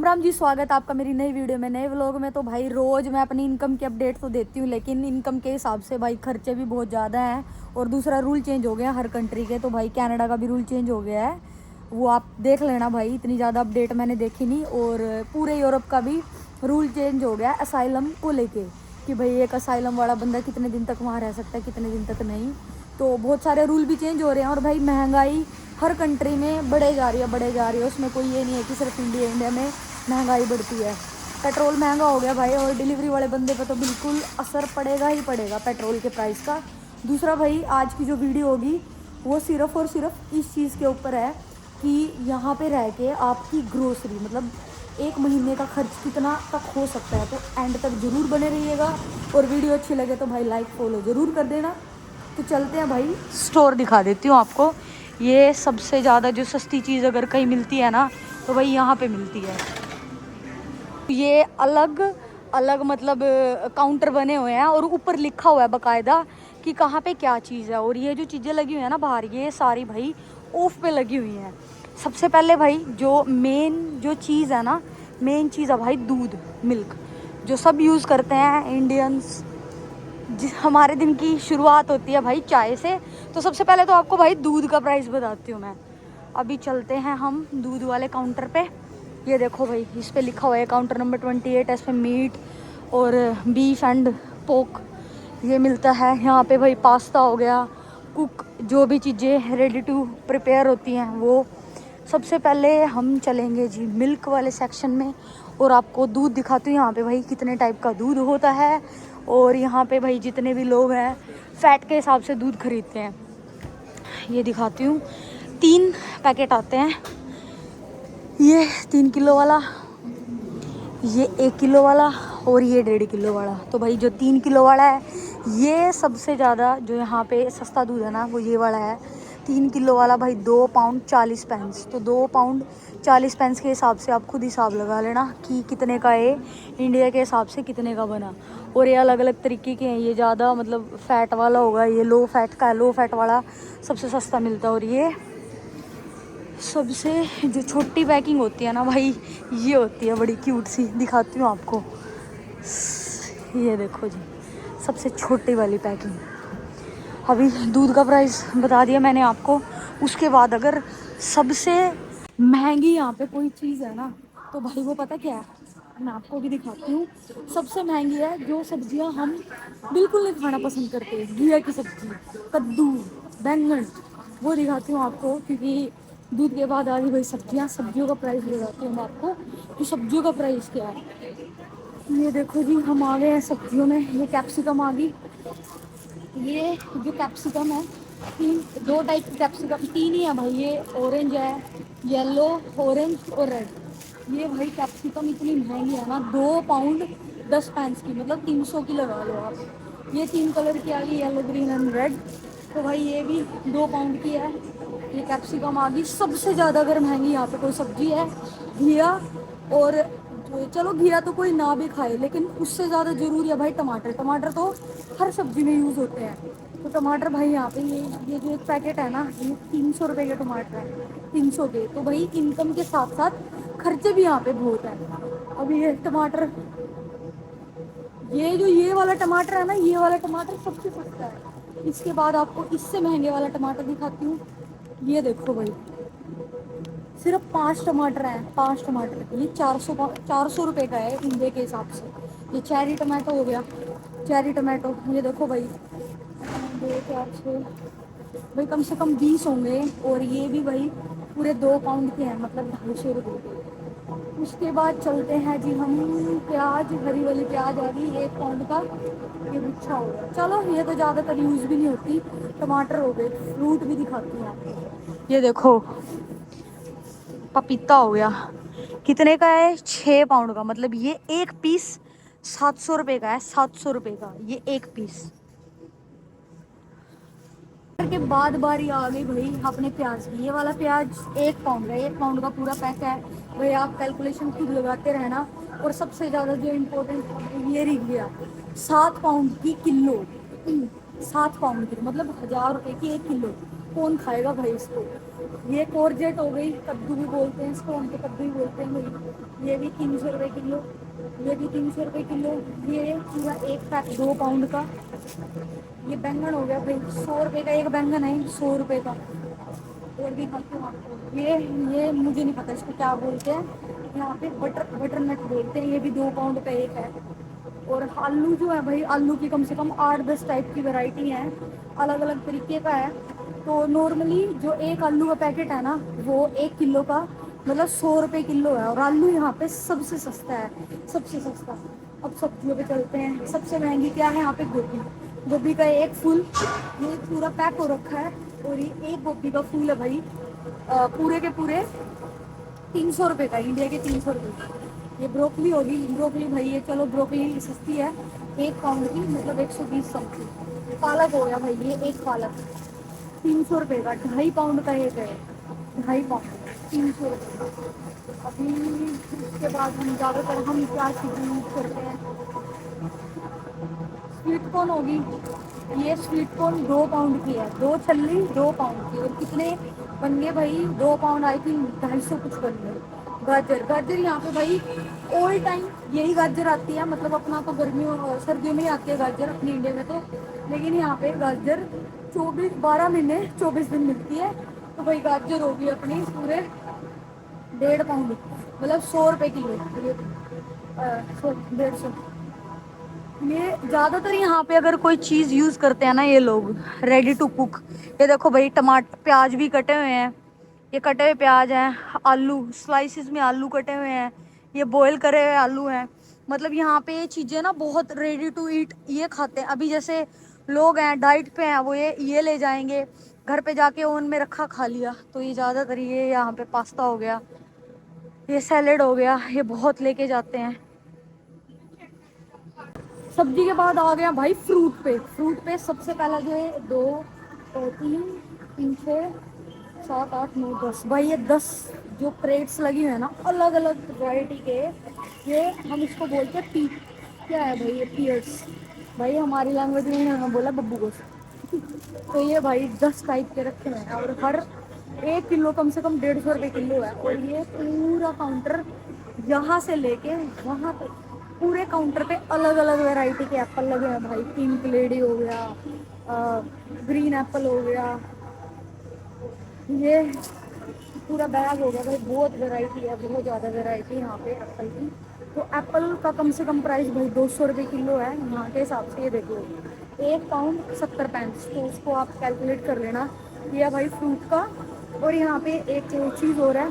राम जी, स्वागत है आपका मेरी नई वीडियो में, नए व्लॉग में। तो भाई रोज़ मैं अपनी इनकम की अपडेट तो देती हूँ, लेकिन इनकम के हिसाब से भाई खर्चे भी बहुत ज़्यादा हैं। और दूसरा रूल चेंज हो गया हर कंट्री के, तो भाई कनाडा का भी रूल चेंज हो गया है। वो आप देख लेना भाई, इतनी ज़्यादा अपडेट मैंने देखी नहीं। और पूरे यूरोप का भी रूल चेंज हो गया असाइलम को लेके, कि भाई एक असाइलम वाला बंदा कितने दिन तक वहाँ रह सकता है, कितने दिन तक नहीं। तो बहुत सारे रूल भी चेंज हो रहे हैं। और भाई महंगाई हर कंट्री में बढ़े जा रही है। उसमें कोई ये नहीं है कि सिर्फ इंडिया में महंगाई बढ़ती है। पेट्रोल महंगा हो गया भाई, और डिलीवरी वाले बंदे पे तो बिल्कुल असर पड़ेगा ही पड़ेगा पेट्रोल के प्राइस का। दूसरा भाई, आज की जो वीडियो होगी वो सिर्फ और सिर्फ इस चीज़ के ऊपर है कि यहाँ पे रह के आपकी ग्रोसरी मतलब एक महीने का खर्च कितना तक हो सकता है। तो एंड तक ज़रूर बने रहिएगा, और वीडियो अच्छी लगे तो भाई लाइक फॉलो ज़रूर कर देना। तो चलते हैं भाई, स्टोर दिखा देती हूँ आपको। ये सबसे ज़्यादा जो सस्ती चीज़ अगर कहीं मिलती है ना, तो भाई यहाँ पे मिलती है। ये अलग अलग मतलब काउंटर बने हुए हैं, और ऊपर लिखा हुआ है बकायदा कि कहाँ पे क्या चीज़ है। और ये जो चीज़ें लगी हुई है ना बाहर, ये सारी भाई ऑफ पे लगी हुई हैं। सबसे पहले भाई जो मेन जो चीज़ है ना, मेन चीज़ है भाई दूध, मिल्क, जो सब यूज़ करते हैं इंडियंस। हमारे दिन की शुरुआत होती है भाई चाय से। तो सबसे पहले तो आपको भाई दूध का प्राइस बताती हूँ मैं। अभी चलते हैं हम दूध वाले काउंटर पे। ये देखो भाई, इस पे लिखा हुआ है काउंटर नंबर 28। इस पे मीट और बीफ एंड पोक ये मिलता है यहाँ पे भाई। पास्ता हो गया, कुक जो भी चीज़ें रेडी टू प्रिपेयर होती हैं वो। सबसे पहले हम चलेंगे जी मिल्क वाले सेक्शन में, और आपको दूध दिखाती हूँ यहाँ पे भाई कितने टाइप का दूध होता है। और यहाँ पे भाई जितने भी लोग हैं फैट के हिसाब से दूध खरीदते हैं। ये दिखाती हूँ, 3 पैकेट आते हैं। ये 3 किलो वाला, ये 1 किलो वाला, और ये 1.5 किलो वाला। तो भाई जो 3 किलो वाला है ये सबसे ज़्यादा जो यहाँ पे सस्ता दूध है ना, वो ये वाला है। 3 किलो वाला भाई 2 पाउंड 40 पेंस। तो 2 पाउंड 40 पेंस के हिसाब से आप खुद हिसाब लगा लेना कि कितने का ये इंडिया के हिसाब से कितने का बना। और ये अलग अलग तरीके के हैं। ये ज़्यादा मतलब फ़ैट वाला होगा, ये लो फैट का है। लो फैट वाला सबसे सस्ता मिलता है। और ये सबसे जो छोटी पैकिंग होती है ना भाई, ये होती है बड़ी क्यूट सी, दिखाती हूँ आपको। ये देखो जी, सबसे छोटी वाली पैकिंग। अभी दूध का प्राइस बता दिया मैंने आपको। उसके बाद अगर सबसे महंगी यहाँ पे कोई चीज़ है ना, तो भाई वो पता क्या है, मैं आपको भी दिखाती हूँ। सबसे महंगी है जो सब्जियाँ हम बिल्कुल नहीं खाना पसंद करते, घिया की सब्जी, कद्दू, बैंगन, वो दिखाती हूँ आपको। क्योंकि दूध के बाद आ गई भाई सब्जियाँ, सब्जियों का प्राइस बताती हूँ मैं आपको कि सब्जियों का प्राइस क्या है। ये देखो जी, हम आ गए हैं सब्जियों में। ये कैप्सिकम आ गई। ये जो कैप्सिकम है, 2 टाइप की कैप्सिकम, 3 ही है भाई। ये ऑरेंज है, येलो, ऑरेंज और रेड। ये भाई कैप्सिकम इतनी महंगी है ना, 2 पाउंड 10 पेंस की, मतलब 300 की लगा लो आप। ये 3 कलर की आ गई, येलो, ग्रीन एंड रेड। तो भाई ये भी 2 पाउंड की है। ये कैप्सिकम आ गई। सबसे ज़्यादा अगर महंगी यहाँ पे कोई सब्जी है, घिया। और चलो घिया तो कोई ना भी खाए, लेकिन उससे ज़्यादा ज़रूरी है भाई टमाटर। टमाटर तो हर सब्जी में यूज़ होते हैं। तो टमाटर भाई यहाँ पे ये जो एक पैकेट है ना, ये 300 रुपये के टमाटर है, 300 के। तो भाई इनकम के साथ साथ खर्चे भी यहाँ पे बहुत हैं। अभी ये टमाटर, ये वाला टमाटर है ना, ये वाला टमाटर सबसे सस्ता है। इसके बाद आपको इससे महंगे वाला टमाटर दिखाती हूँ। ये देखो भाई, सिर्फ 5 टमाटर हैं, 5 टमाटर। ये 400 रुपये का है इंडिया के हिसाब से। ये चेरी टमाटो हो गया, चेरी टमाटो। ये देखो भाई, 2 4 6 भाई कम से कम 20 होंगे। और ये भी भाई पूरे 2 पाउंड के हैं, मतलब 250 रुपये के। उसके बाद चलते हैं जी हम, प्याज, हरी वाली प्याज आ गई 1 पाउंड का। ये गुच्छा हो गया। चलो ये तो ज़्यादातर यूज़ भी नहीं होती। टमाटर हो गए। फ्रूट भी दिखाती हूँ आपको। ये देखो, पपीता हो गया। कितने का है? 6 पाउंड का। मतलब ये एक पीस 700 रुपये का है, 700 रुपये का ये एक पीस। के बाद बारी आ गई भाई अपने प्याज की। ये वाला प्याज 1 पाउंड है, 1 पाउंड का पूरा पैक है भाई। आप कैलकुलेशन खुद लगाते रहना। और सबसे ज़्यादा जो इम्पोर्टेंट ये रह गया, 7 पाउंड की किलो, 7 पाउंड की, मतलब 1000 रुपये की 1 किलो। कौन खाएगा भाई इसको। ये कोरजेट हो गई, कद्दू भी बोलते हैं इसको, हम तो कद्दू ही बोलते हैं भाई। ये भी 300 रुपये किलो, ये भी 300 रुपये किलो। ये पूरा एक पैक 2 पाउंड का। ये बैंगन हो गया भाई 100 रुपये का एक बैंगन है, 100 रुपये का। और भी खाते हैं आपको ये मुझे नहीं पता इसको क्या बोलते हैं, यहाँ पे बटर नट बोलते हैं। ये भी 2 पाउंड का एक है। और आलू जो है भाई, आलू की कम से कम 8-10 टाइप की वैरायटी है, अलग अलग तरीके का है। तो नॉर्मली जो एक आलू का पैकेट है ना, वो 1 किलो का मतलब 100 रुपये किलो है। और आलू यहाँ पे सबसे सस्ता है, सबसे सस्ता। अब सब्जियों पे चलते हैं। सबसे महंगी क्या है यहाँ पे? गोभी। गोभी का एक फूल ये पूरा पैक हो रखा है। और ये एक गोभी का फूल है भाई पूरे के पूरे 300 रुपये का, इंडिया के 300 रुपये। ये ब्रोकली होगी, ब्रोकली भाई ये चलो ब्रोकली सस्ती है, 1 पाउंड की मतलब 120 समथिंग। पालक हो गया भाई, ये एक पालक 300 रुपये का, 2.5 पाउंड का एक है, 2.5 पाउंड 300 रुपये। अभी उसके बाद हम ज़्यादातर हम क्या चीज़ें यूज़ करते हैं, स्वीट कॉर्न होगी। ये स्वीट कॉर्न 2 पाउंड की है, 2 छल्ली 2 पाउंड की। और कितने बन गए भाई? 2 पाउंड आई थिंक 250 कुछ बन गए। गाजर, गाजर यहाँ पे भाई ऑल टाइम यही गाजर आती है, मतलब अपना तो गर्मियों सर्दियों में ही आती है गाजर अपनी इंडिया में तो। लेकिन यहाँ पे गाजर 12 महीने 24 दिन मिलती है। तो भाई गाजर होगी अपनी पूरे 1.5 पाउंड मतलब 100 रुपये किलो। ये 100 150। ये ज़्यादातर यहाँ पे अगर कोई चीज़ यूज़ करते हैं ना ये लोग, रेडी टू कुक। ये देखो भाई टमाटर प्याज भी कटे हुए हैं, ये कटे हुए प्याज हैं। आलू स्लाइसिस में आलू कटे हुए हैं, ये बॉईल करे हुए आलू हैं। मतलब यहाँ पे ये चीज़ें ना बहुत रेडी टू ईट ये खाते हैं। अभी जैसे लोग हैं डाइट पे हैं, वो ये ले जाएंगे घर पे जाके ओवन में रखा खा लिया। तो ये ज़्यादातर ये यहाँ पे पास्ता हो गया, ये सैलेड हो गया, ये बहुत लेके जाते हैं। सब्जी के बाद आ गया भाई फ्रूट पे। फ्रूट पे सबसे पहला जो है 2 3 3 6 7 8 9 10 भाई, ये 10 जो क्रेट्स लगी हुई है ना अलग अलग वैरायटी के, ये हम इसको बोलते हैं पी। क्या है भाई? ये पियर्स भाई, हमारी लैंग्वेज में उन्होंने बोला बब्बू गोश। तो ये भाई 10 टाइप के रखे हुए हैं। और हर 1 किलो कम से कम 150 रुपये किलो है। और ये पूरा काउंटर यहाँ से लेके वहाँ तक पूरे काउंटर पे अलग अलग वैरायटी के एप्पल लगे हैं भाई। पिंक लेडी हो गया, ग्रीन एप्पल हो गया, ये पूरा बैग हो गया भाई। बहुत वैरायटी है, बहुत ज़्यादा वैरायटी है यहाँ पे एप्पल की। तो एप्पल का कम से कम प्राइस भाई 200 रुपये किलो है यहाँ के हिसाब से। ये देखो 1 पाउंड 70 पैंस, तो उसको आप कैलकुलेट कर लेना। ये है भाई फ्रूट का। और यहाँ पे एक चीज़ और है,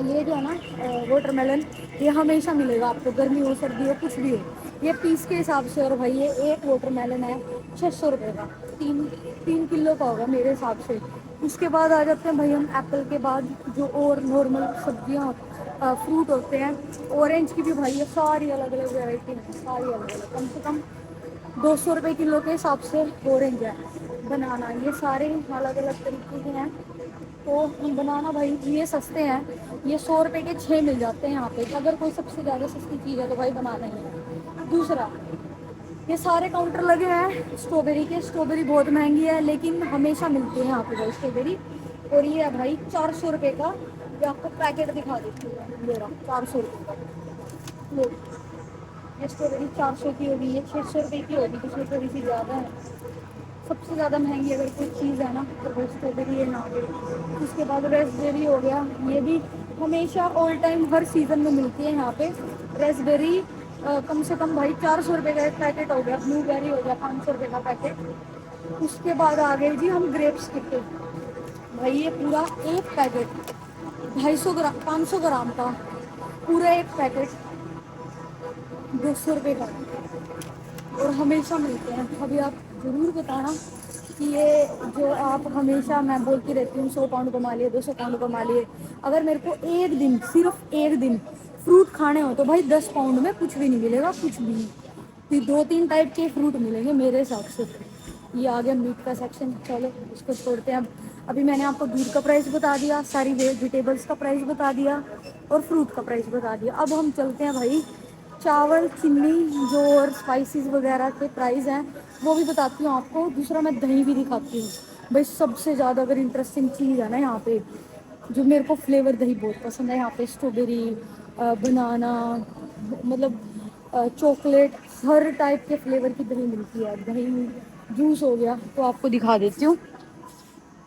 ये जो है ना वाटरमेलन, ये हमेशा मिलेगा आपको, गर्मी हो सर्दी हो कुछ भी हो, ये पीस के हिसाब से। और भाई ये एक वाटरमेलन है 600 रुपये का, 3 किलो का होगा मेरे हिसाब से। उसके बाद आ जाते हैं भाई हम एप्पल के बाद जो और नॉर्मल सब्जियां फ्रूट होते हैं। ऑरेंज की भी भाई ये सारी अलग अलग वेराइटी है, सारी अलग अलग। कम से कम 200 रुपये किलो के हिसाब से ऑरेंज है। बनाना ये सारे अलग अलग तरीके के हैं। तो बनाना भाई ये सस्ते हैं, ये 100 रुपये के 6 मिल जाते हैं यहाँ पे। अगर कोई सबसे ज़्यादा सस्ती चीज़ है तो भाई बनाना ही है। दूसरा, ये सारे काउंटर लगे हैं स्ट्रॉबेरी के। स्ट्रॉबेरी बहुत महंगी है लेकिन हमेशा मिलती है यहाँ पे भाई स्ट्रॉबेरी। और ये है भाई 400 रुपये का, ये आपको पैकेट दिखा देती हूँ मेरा 400 रुपये का। लो ये स्ट्रॉबेरी 400 की होगी, ये 600 रुपये की होगी, इसमें थोड़ी सी ज़्यादा है। सबसे ज़्यादा महंगी अगर कोई चीज़ है ना तो वो स्ट्रॉबेरी है यहाँ पे। उसके बाद रेसबेरी हो गया, ये भी हमेशा ऑल टाइम हर सीज़न में मिलती है यहाँ पे रेसबेरी। कम से कम भाई 400 रुपये का एक पैकेट हो गया। ब्लूबेरी हो गया 500 रुपये का पैकेट। उसके बाद आ गए जी हम ग्रेप्स के। भाई ये पूरा एक पैकेट 250 ग्राम 500 ग्राम का, पूरा एक पैकेट 200 रुपये का। और हमेशा मिलते हैं। अभी आप ज़रूर बताना कि ये जो आप हमेशा मैं बोलती रहती हूँ 100 पाउंड कमा लिए 200 पाउंड कमा लिए, अगर मेरे को एक दिन सिर्फ एक दिन फ्रूट खाने हो तो भाई 10 पाउंड में कुछ भी नहीं मिलेगा, कुछ भी नहीं। फिर 2-3 टाइप के फ्रूट मिलेंगे मेरे हिसाब से। ये आ गया मीट का सेक्शन, चलो इसको छोड़ते हैं। अभी मैंने आपको दूध का प्राइस बता दिया, सारी वेजिटेबल्स का प्राइस बता दिया और फ्रूट का प्राइस बता दिया। अब हम चलते हैं भाई चावल चीनी जो और स्पाइसेस वगैरह के प्राइस हैं वो भी बताती हूँ आपको। दूसरा मैं दही भी दिखाती हूँ। भाई सबसे ज़्यादा अगर इंटरेस्टिंग चीज़ है ना यहाँ पे, जो मेरे को फ्लेवर दही बहुत पसंद है यहाँ पे, स्ट्रॉबेरी, बनाना, मतलब चॉकलेट, हर टाइप के फ्लेवर की दही मिलती है। दही जूस हो गया, तो आपको दिखा देती हूँ।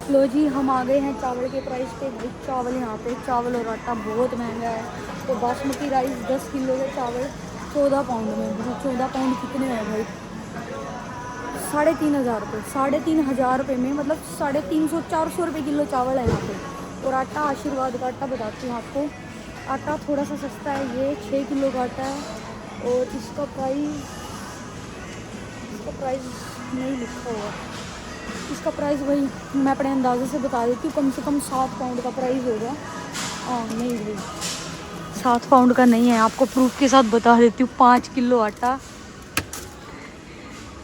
लो जी, हम आ गए हैं चावल के प्राइस पे। भाई चावल यहाँ पे, चावल और आटा बहुत महंगा है। तो बासमती राइस 10 किलो के चावल 14 पाउंड में। भाई 14 पाउंड कितने हैं भाई? 3,500 रुपये। 3,500 रुपये में मतलब 350 400 रुपये किलो चावल है यहाँ पे। और आटा, आशीर्वाद का आटा बताती हूँ आपको। आटा थोड़ा सा सस्ता है, ये 6 किलो का आटा है। और इसका प्राइस नहीं लिखा हुआ। इसका प्राइस वही मैं अपने अंदाजे से बता देती हूँ, कम से कम 7 पाउंड का प्राइस होगा। हाँ नहीं भाई, 7 पाउंड का नहीं है, आपको प्रूफ के साथ बता देती हूँ। 5 किलो आटा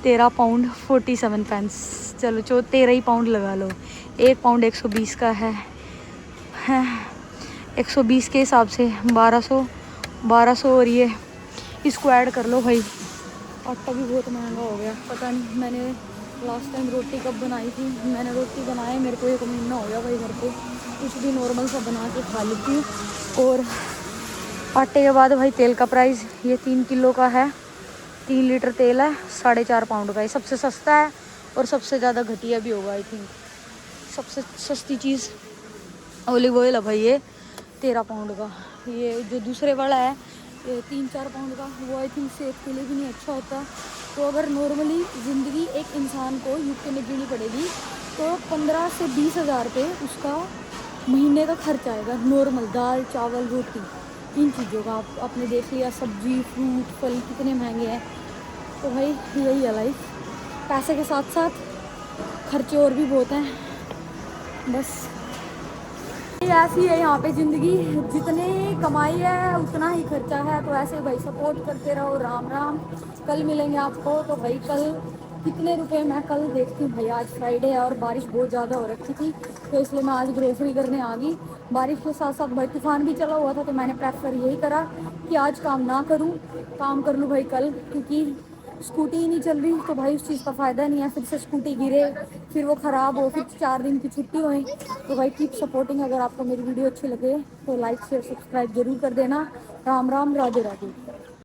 13 पाउंड 47 पेंस। चलो 13 ही पाउंड लगा लो। 1 पाउंड 120 का है। 120 के हिसाब से 1200 और ये इसको ऐड कर लो भाई। आटा भी बहुत महंगा हो गया। पता नहीं, मैंने लास्ट टाइम रोटी कब बनाई थी? मैंने रोटी बनाए मेरे को 1 महीना हो गया भाई घर पे। कुछ भी नॉर्मल सा बना के खा लेती हूँ। और आटे के बाद भाई तेल का प्राइस, ये 3 किलो का है, 3 लीटर तेल है, 4.5 पाउंड का। ये सबसे सस्ता है और सबसे ज़्यादा घटिया भी होगा आई थिंक। सबसे सस्ती चीज़ ऑलिव ऑयल है भाई, ये 13 पाउंड का। ये जो दूसरे वाला है, ये 3-4 पाउंड का, वो आई थिंक सेहत के लिए भी नहीं अच्छा होता। तो अगर नॉर्मली ज़िंदगी एक इंसान को यूके में जीनी पड़ेगी तो 15 से 20 हज़ार रुपये उसका महीने का खर्च आएगा। नॉर्मल दाल, चावल, रोटी, इन चीज़ों का। आपने देख लिया, सब्जी, फ्रूट, फल कितने महंगे हैं। तो भाई यही है लाइफ। पैसे के साथ साथ खर्चे और भी बहुत हैं। बस ऐसी है यहाँ पे ज़िंदगी। जितनी कमाई है उतना ही खर्चा है। तो ऐसे भाई सपोर्ट करते रहो। राम राम। कल मिलेंगे आपको। तो भाई कल कितने रुपए, मैं कल देखती हूँ भाई। आज फ्राइडे है और बारिश बहुत ज़्यादा हो रखी थी, तो इसलिए मैं आज ग्रोसरी करने आ गई। बारिश के साथ साथ भाई तूफान भी चला हुआ था, तो मैंने प्रेफर यही करा कि आज काम ना करूँ, काम कर लूँ भाई कल। क्योंकि स्कूटी ही नहीं चल रही, तो भाई उस चीज़ का फ़ायदा नहीं है। फिर से स्कूटी गिरे, फिर वो ख़राब हो, फिर 4 दिन की छुट्टी होए। तो भाई कीप सपोर्टिंग। अगर आपको मेरी वीडियो अच्छी लगे तो लाइक शेयर सब्सक्राइब जरूर कर देना। राम राम, राधे राधे।